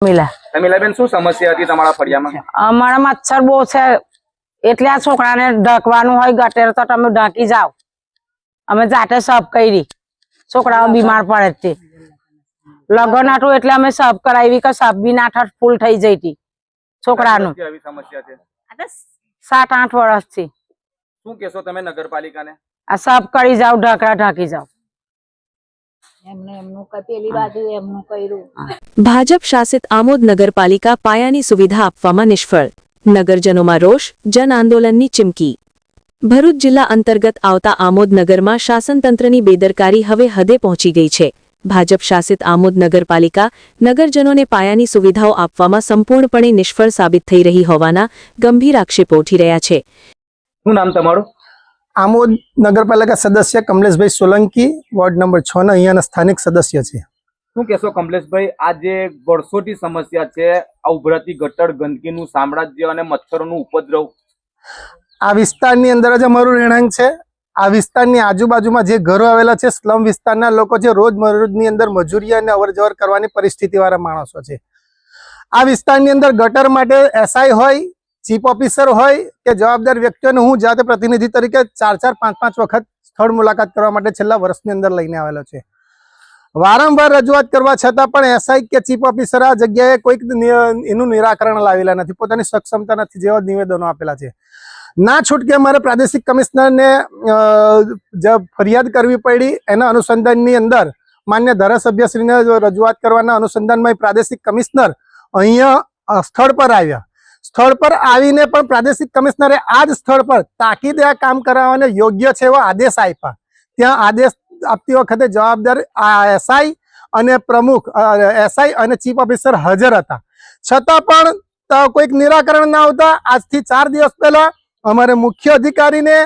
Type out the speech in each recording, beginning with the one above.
મિલા મિલાબેન શું સમસ્યા હતી તમારા ફળિયામાં? અમારા મચ્છર બહુ છે એટલે આ છોકરાને ઢાંકવાનું હોય ગટેર તો તમે ઢાંકી જાઓ. અમે જાતે સાફ કરી છોકરાઓ બીમાર પડે તે લગન હતું એટલે અમે સાફ કરાવી કે સાફ બી ના થત ફૂલ થઈ જઈ હતી છોકરાનું. આવી સમસ્યા છે 7-8 વર્ષથી. શું કહેશો તમે નગરપાલિકાને? આ સાફ કરી જાઓ, ઢાંકડા ઢાંકી જાઓ. ભાજપ શાસિત આમોદ નગરપાલિકા પાયાની સુવિધા આપવામાં નિષ્ફળ. નગરજનોમાં રોષ, જન આંદોલનની ચીમકી. ભરૂચ જિલ્લા અંતર્ગત આવતા આમોદ નગરમાં શાસનતંત્રની બેદરકારી હવે હદે પહોંચી ગઈ છે. ભાજપ શાસિત આમોદ નગરપાલિકા નગરજનોને પાયાની સુવિધાઓ આપવામાં સંપૂર્ણપણે નિષ્ફળ સાબિત થઈ રહી હોવાના ગંભીર આક્ષેપો ઉઠી રહ્યા છે. શું નામ તમારું? આમોદ નગરપાલિકા સદસ્ય કમલેશભાઈ સોલંકી, વોર્ડ નંબર 6 ના અહીંયાના સ્થાનિક સદસ્ય છે. શું કહેશો કમલેશભાઈ, આ જે વર્ષોથી સમસ્યા છે આ ઉભરાતી ગટર, ગંદકીનું સામ્રાજ્ય અને મચ્છરોનું ઉપદ્રવ, આ વિસ્તારની અંદર જ અમારું રહેણાંક છે. આ વિસ્તારની આજુબાજુમાં જે ઘરો આવેલા છે સ્લમ વિસ્તારના લોકો છે, રોજની અંદર મજૂરી અને અવરજવર કરવાની પરિસ્થિતિ વાળા માણસો છે. આ વિસ્તારની અંદર ગટર માટે એસઆઈ હોય, ચીફ ઓફિસર હોય કે જવાબદાર વ્યક્તિઓને હું જાતે પ્રતિનિધિ તરીકે 4-5 વખત સ્થળ મુલાકાત કરવા માટે છેલ્લા વર્ષની અંદર લઈને આવેલો છે. વારંવાર રજૂઆત કરવા છતાં પણ એસઆઈ કે ચીફ ઓફિસર આ જગ્યાએ કોઈક એનું નિરાકરણ લાવેલા નથી, પોતાની સક્ષમતા નથી જેવા નિવેદનો આપેલા છે. ના છૂટકે અમારે પ્રાદેશિક કમિશનરને ફરિયાદ કરવી પડી. એના અનુસંધાનની અંદર માન્ય ધારાસભ્યશ્રીને રજૂઆત કરવાના અનુસંધાનમાં પ્રાદેશિક કમિશનર અહીંયા સ્થળ પર આવ્યા. સ્થળ પર આવીને પણ પ્રાદેશિક કમિશનરે આ જ સ્થળ પર તાકીદે આ કામ કરાવવાને યોગ્ય છે એવો આદેશ આપ્યા. ત્યાં આદેશ આપતી વખતે જવાબદાર એસઆઈ અને પ્રમુખ એસઆઈ અને ચીફ ઓફિસર હાજર હતા, છતાં પણ કોઈક નિરાકરણ ના આવતા આજથી 4 દિવસ પહેલા અમારે મુખ્ય અધિકારીને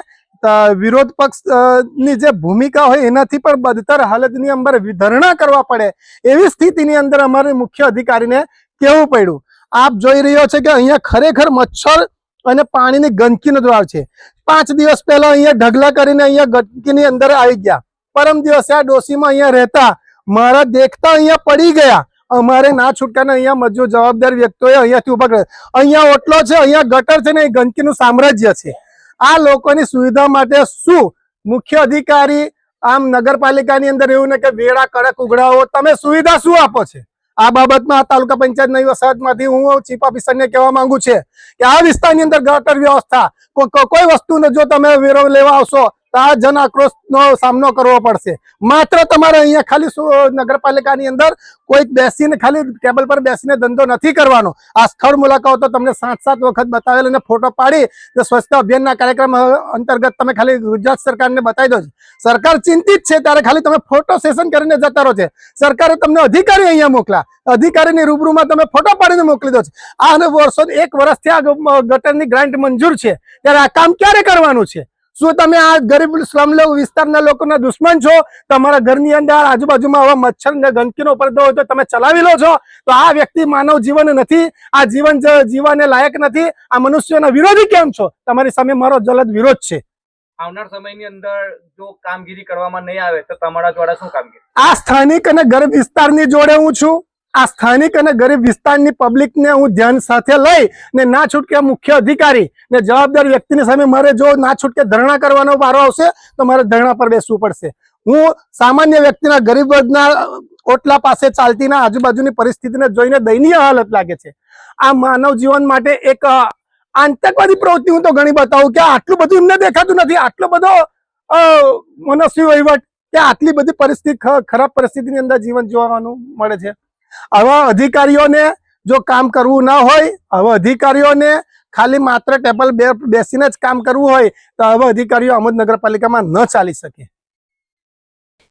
વિરોધ પક્ષની જે ભૂમિકા હોય એનાથી પણ બદતર હાલતની અંદર ધરણા કરવા પડે એવી સ્થિતિની અંદર અમારે મુખ્ય અધિકારીને કહેવું પડ્યું. આપ જોઈ રહ્યો છે કે અહીંયા ખરેખર મચ્છર અને પાણીની ગંદકીનો દ્વાર છે. 5 દિવસ પહેલા અહીંયા ઢગલા કરીને અહીંયા ગંદકીની અંદર આવી ગયા. પરમ દિવસે આ ડોસીમાં અહીંયા રહેતા મારા દેખતા અહીંયા પડી ગયા. અમારે ના છૂટકાને અહીંયા મજૂર જવાબદાર વ્યક્તિઓએ અહીંયાથી ઉભા કર્યા. અહીંયા ઓટલો છે, અહીંયા ગટર છે ને એ ગંદકીનું સામ્રાજ્ય છે. આ લોકોની સુવિધા માટે શું મુખ્ય અધિકારી આમ નગરપાલિકાની અંદર એવું ને કે વેડા કડક ઉઘડાવો, તમે સુવિધા શું આપો છે? આ બાબતમાં તાલુકા પંચાયત નવી વસાહતમાંથી હું ચીફ ઓફિસરને કહેવા માંગુ છે કે આ વિસ્તારની અંદર ગટર વ્યવસ્થા કોઈ વસ્તુનો જો તમે વેરો લેવા આવશો તો આ જન આક્રોશનો સામનો કરવો પડશે. માત્ર તમારે અહીંયા ખાલી નગરપાલિકાની અંદર કોઈક બેસીને ખાલી ટેબલ પર બેસીને ધંધો નથી કરવાનો. આ સ્થળ મુલાકાતો તમને 7 વખત બતાવેલ અને ફોટો પાડી સ્વચ્છતા અભિયાનના કાર્યક્રમ અંતર્ગત તમે ખાલી ગુજરાત સરકારને બતાવી દો. સરકાર ચિંતિત છે ત્યારે ખાલી તમે ફોટો સેશન કરીને જતા રહો છે. સરકારે તમને અધિકારી અહીંયા મોકલા, અધિકારીની રૂબરૂમાં તમે ફોટો પાડીને મોકલી દો છો. આ એક વર્ષથી આ ગટરની ગ્રાન્ટ મંજૂર છે ત્યારે આ કામ ક્યારે કરવાનું છે? શું તમે આ ગરીબ સ્લમ વિસ્તારના લોકોના દુશ્મન છો? તમારા ઘરની અંદર આજુબાજુમાં આવા મચ્છર ને ગંદકીનો ઉપદ્રવ હોય તો તમે ચલાવી લો છો? તો આ વ્યક્તિ માનવ જીવન નથી, આ જીવન જીવવાને લાયક નથી. આ મનુષ્યના વિરોધી કેમ છો? તમારી સામે મારો જલદ વિરોધ છે. આવનાર સમયની અંદર જો કામગીરી કરવામાં નહીં આવે તો તમારા દ્વારા શું કામગીરી? આ સ્થાનિક અને ગરીબ વિસ્તારની જોડે હું છું. આ સ્થાનિક અને ગરીબ વિસ્તારની પબ્લિકને હું ધ્યાન સાથે લઈ ને ના છૂટકે મુખ્ય અધિકારી ને જવાબદાર વ્યક્તિની સામે મારે જો ના છૂટકે ધરણા કરવાનો વારો આવશે તો મારે ધરણા પર બેસવું પડશે. હું સામાન્ય વ્યક્તિના ગરીબ વર્ગના ઓટલા પાસે ચાલતીના આજુબાજુની પરિસ્થિતિને જોઈને દયનીય હાલત લાગે છે. આ માનવ જીવન માટે એક આતંકવાદી પ્રવૃત્તિ હું તો ઘણી બતાવું કે આટલું બધું એમને દેખાતું નથી, આટલો બધો મનસ્વી વહીવટ કે આટલી બધી પરિસ્થિતિ ખરાબ પરિસ્થિતિની અંદર જીવન જીવવાનું મળે છે. આવા અધિકારીઓને જો કામ કરવું ના હોય, આવા અધિકારીઓને ખાલી માત્ર ટેબલ બેસીને જ કામ કરવું હોય તો આવા અધિકારીઓ આમોદ નગરપાલિકામાં ન ચાલી શકે.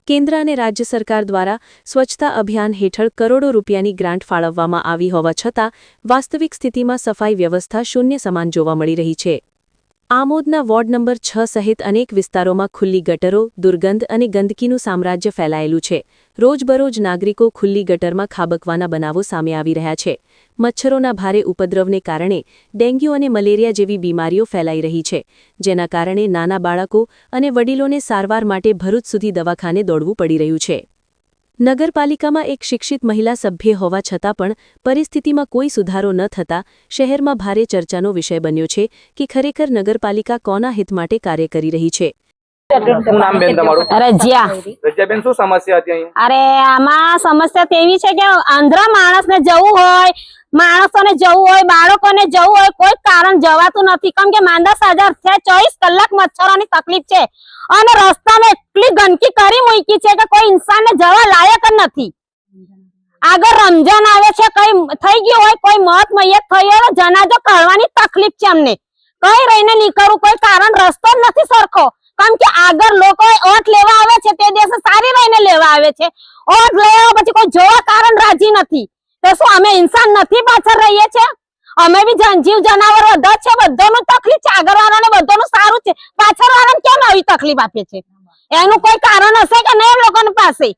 કેન્દ્ર અને રાજ્ય સરકાર દ્વારા સ્વચ્છતા અભિયાન હેઠળ કરોડો રૂપિયાની ગ્રાન્ટ ફાળવવામાં આવી હોવા છતાં વાસ્તવિક સ્થિતિમાં સફાઈ વ્યવસ્થા શૂન્ય સમાન જોવા મળી રહી છે. આમોદના વોર્ડ નંબર 6 સહિત અનેક વિસ્તારોમાં ખુલ્લી ગટરો, દુર્ગંધ અને ગંદકીનું સામ્રાજ્ય ફેલાયેલું છે. રોજબરોજ નાગરિકો ખુલ્લી ગટરમાં ખાબકવાના બનાવો સામે આવી રહ્યા છે. મચ્છરોના ભારે ઉપદ્રવને કારણે ડેન્ગ્યુ અને મલેરિયા જેવી બીમારીઓ ફેલાઈ રહી છે, જેના કારણે નાના બાળકો અને વડીલોને સારવાર માટે ભરૂચ સુધી દવાખાને દોડવું પડી રહ્યું છે. નગરપાલિકામાં એક શિક્ષિત મહિલા સભ્ય હોવા છતાં પણ પરિસ્થિતિમાં કોઈ સુધારો ન થતા શહેરમાં ભારે ચર્ચાનો વિષય બન્યો છે કે ખરેખર નગરપાલિકા કોના હિત માટે કાર્ય કરી રહી છે. શું નામ બેન તમારું? રજ્યાબેન, શું સમસ્યા હતી અહીંયા? અરે આમાં સમસ્યા તેવી છે કે આંધ્રા માણસને જવું હોય, માણસોને જવું હોય, બાળકોને જવું હોય, કોઈ કારણ જવાતું નથી. કેમ કે માંદા સાજા થયા 24 કલાક મચ્છરોની તકલીફ છે અને રસ્તામાં એટલી ગંદકી કરી મૂકી છે કે કોઈ ઇન્સાનને જવા લાયક જ નથી. આગળ રમજાન આવે છે, કઈ થઈ ગયું હોય, કોઈ મોત મૈયત થઈ હોય, જનાજો કાઢવાની તકલીફ છે અમને. કઈ રહીને નીકળવું, કોઈ કારણ રસ્તો જ નથી સરખો. કેમ કે આગળ લોકો ઓટ લેવા આવે છે તે દિવસે સારી રહીને લેવા આવે છે, ઓટ લેવા પછી કોઈ જોવા કારણ રાજી નથી. તો શું અમે ઇન્સાન નથી પાછળ રહીએ છે? અમે બી જીવ જનાવર બધા છે, બધાનું તકલીફ છે. આગળ વાળાને બધાનું સારું છે, પાછળ વાળાને કેમ આવી તકલીફ આપે છે? એનું કોઈ કારણ હશે કે નહીં? લોકોની પાસે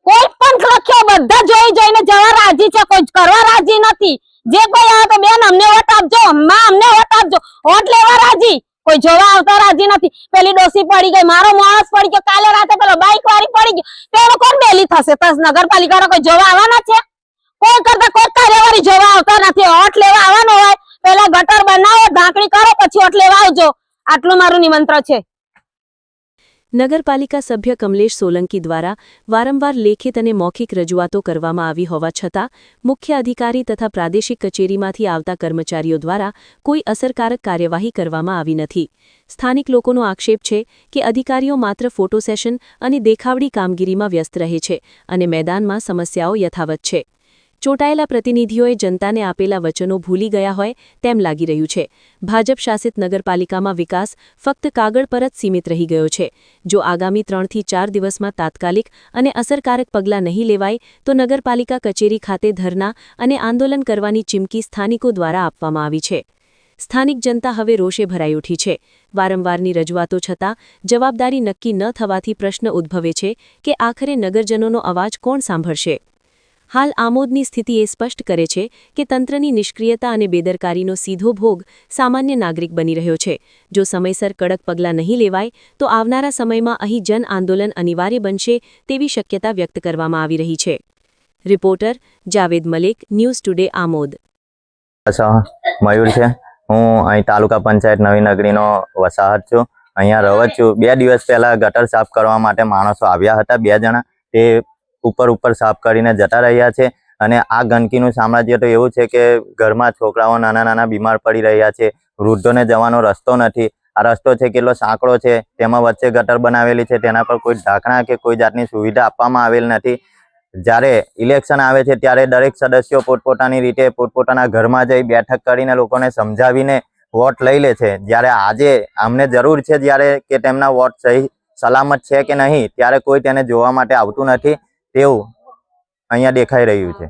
કોઈ પણ લખ્યો બધા જોઈને જવા રાજી છે, કોઈ કરવા રાજી નથી. જે કોઈ આવે તો બેન અમને વોટ આપજો, માં અમને વોટ આપજો, વોટ લેવા રાજી, કોઈ જોવા આવતા રાજી નથી. પેલી ડોસી પડી ગઈ, મારો માણસ પડી ગયો, કાલે રાતે પેલો બાઈક વાળી પડી ગયો, તેનું કોણ બેલી થશે? તો નગરપાલિકાનો કોઈ જોવા આવવાના છે? કોઈ કરતા કોઈ કાર્યવાહી જોવા આવતા નથી. વોટ લેવા આવવાનો હોય પેલા ગટર બનાવો, ઢાંકણી કરો, પછી વોટ લેવા આવજો. આટલું મારું નિમંત્રણ છે. નગરપાલિકા સભ્ય કમલેશ સોલંકી દ્વારા વારંવાર લેખિત અને મૌખિક રજૂઆતો કરવામાં આવી હોવા છતાં મુખ્ય અધિકારી તથા પ્રાદેશિક કચેરીમાંથી આવતા કર્મચારીઓ દ્વારા કોઈ અસરકારક કાર્યવાહી કરવામાં આવી નથી. સ્થાનિક લોકોનો આક્ષેપ છે કે અધિકારીઓ માત્ર ફોટો સેશન અને દેખાવડી કામગીરીમાં વ્યસ્ત રહે છે અને મેદાનમાં સમસ્યાઓ યથાવત છે. ચૂંટાયેલા પ્રતિનિધિઓએ જનતાને આપેલા વચનો ભૂલી ગયા હોય તેમ લાગી રહ્યું છે. ભાજપ શાસિત નગરપાલિકામાં વિકાસ ફક્ત કાગળ પર જ સીમિત રહી ગયો છે. જો આગામી 3 થી 4 દિવસમાં તાત્કાલિક અને અસરકારક પગલાં નહીં લેવાય તો નગરપાલિકા કચેરી ખાતે ધરના અને આંદોલન કરવાની ચીમકી સ્થાનિકો દ્વારા આપવામાં આવી છે. સ્થાનિક જનતા હવે રોષે ભરાઈ ઉઠી છે. વારંવારની રજૂઆતો છતાં જવાબદારી નક્કી ન થવાથી પ્રશ્ન ઉદ્ભવે છે કે આખરે નગરજનોનો અવાજ કોણ સાંભળશે? હાલ આમોદની સ્થિતિ એ સ્પષ્ટ કરે છે કે તંત્રની નિષ્ક્રિયતા અને બેદરકારીનો સીધો ભોગ સામાન્ય નાગરિક બની રહ્યો છે. જો સમયસર કડક પગલાં નહીં લેવાય તો આવનારા સમયમાં અહીં જન આંદોલન અનિવાર્ય બનશે તેવી શક્યતા વ્યક્ત કરવામાં આવી રહી છે. Reporter Javed Malik, News Today, Amod. Mayur છે. હું અહીં તાલુકા પંચાયત નવી નગરીનો વસાહત છું. અહીંયા રહું છું. 2 દિવસ પહેલા ગટર સાફ કરવા માટે માણસો આવ્યા હતા, 2 જણા. તે ઉપર સાફ કરીને જતા રહ્યા છે અને આ ગંદકીનું સામ્રાજ્ય તો એવું છે કે ઘરમાં છોકરાઓ નાના બીમાર પડી રહ્યા છે. વૃદ્ધોને જવાનો રસ્તો નથી. આ રસ્તો છે કેટલો સાંકડો છે, તેમાં વચ્ચે ગટર બનાવેલી છે, તેના પર કોઈ ઢાંકણા કે કોઈ જાતની સુવિધા આપવામાં આવેલ નથી. જ્યારે ઇલેક્શન આવે છે ત્યારે દરેક સદસ્યો પોતપોતાની રીતે પોતપોતાના ઘરમાં જઈ બેઠક કરીને લોકોને સમજાવીને વોટ લઈ લે છે. જ્યારે આજે અમને જરૂર છે જ્યારે કે તેમના વોટ સહી સલામત છે કે નહીં, ત્યારે કોઈ તેને જોવા માટે આવતું નથી તેવું અહીંયા દેખાઈ રહ્યું છે.